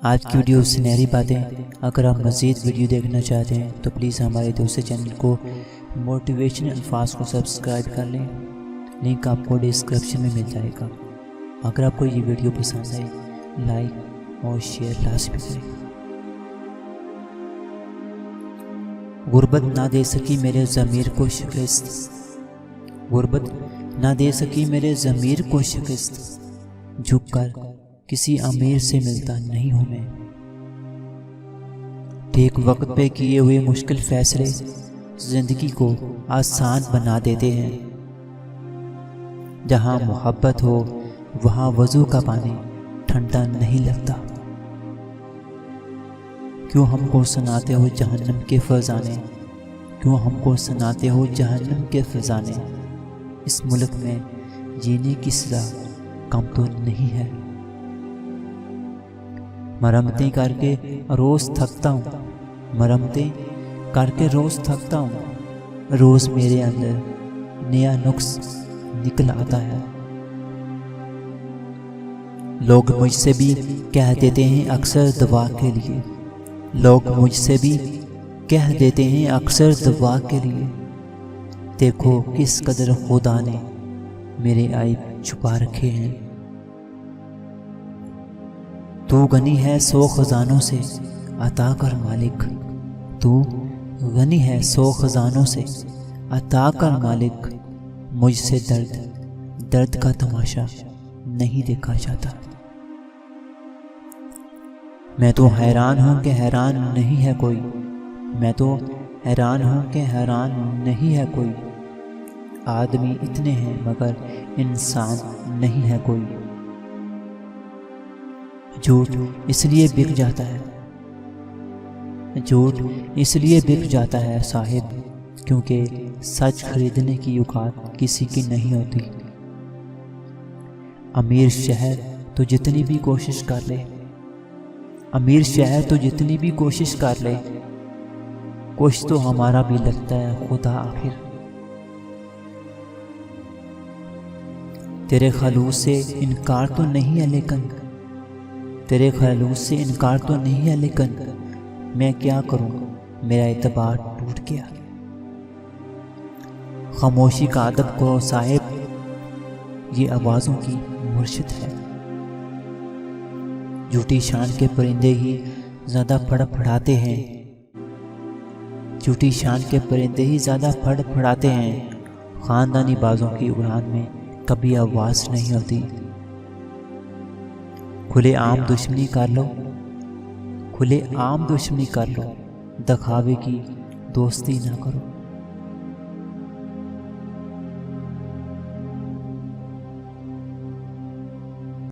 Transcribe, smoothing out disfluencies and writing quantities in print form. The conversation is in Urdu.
آج کی ویڈیو سنہری باتیں۔ اگر آپ مزید ویڈیو دیکھنا چاہتے ہیں تو پلیز ہمارے دوسرے چینل کو موٹیویشنل الفاظ کو سبسکرائب کر لیں، لنک آپ کو ڈسکرپشن میں مل جائے گا۔ اگر آپ کو یہ ویڈیو پسند آئے لائک اور شیئر لازمی کریں۔ غربت نہ دے سکی میرے ضمیر کو شکست، غربت نہ دے سکی میرے ضمیر کو شکست، جھک کر کسی امیر سے ملتا نہیں ہوں میں۔ ٹھیک وقت پہ کیے ہوئے مشکل فیصلے زندگی کو آسان بنا دیتے ہیں۔ جہاں محبت ہو وہاں وضو کا پانی ٹھنڈا نہیں لگتا۔ کیوں ہم کو سناتے ہو جہنم کے فضانے، کیوں ہم کو سناتے ہو جہنم کے فضانے، اس ملک میں جینے کی سزا کم تو نہیں ہے۔ مرمتیں کر کے روز تھکتا ہوں، مرمتیں کر کے روز تھکتا ہوں، روز میرے اندر نیا نقص نکل آتا ہے۔ لوگ مجھ سے بھی کہہ دیتے ہیں اکثر دعا کے لیے، لوگ مجھ سے بھی کہہ دیتے ہیں اکثر دعا کے لیے، دیکھو کس قدر خدا نے میرے عیب چھپا رکھے ہیں۔ تو غنی ہے سو خزانوں سے عطا کر مالک، تو غنی ہے سو خزانوں سے عطا کر مالک، مجھ سے درد کا تماشا نہیں دیکھا جاتا۔ میں تو حیران ہوں کہ حیران نہیں ہے کوئی، میں تو حیران ہوں کہ حیران نہیں ہے کوئی، آدمی اتنے ہیں مگر انسان نہیں ہے کوئی۔ جھوٹ اس لیے بک جاتا ہے، جھوٹ اس لیے بک جاتا ہے صاحب، کیونکہ سچ خریدنے کی اوقات کسی کی نہیں ہوتی۔ امیر شہر تو جتنی بھی کوشش کر لے، امیر شہر تو جتنی بھی کوشش کر لے، کچھ تو ہمارا بھی لگتا ہے خدا آخر۔ تیرے خلوص سے انکار تو نہیں ہے لیکن، تیرے خلوص سے انکار تو نہیں ہے لیکن، میں کیا کروں میرا اعتبار ٹوٹ گیا۔ خاموشی کا ادب کرو صاحب، یہ آوازوں کی مرشد ہے۔ جھوٹی شان کے پرندے ہی زیادہ پھڑ پھڑاتے ہیں، جھوٹی شان کے پرندے ہی زیادہ پھڑ پھڑاتے ہیں، خاندانی بازوں کی اڑان میں کبھی آواز نہیں ہوتی۔ کھلے عام دشمنی کر لو، کھلے عام دشمنی کر لو، دکھاوے کی دوستی نہ کرو۔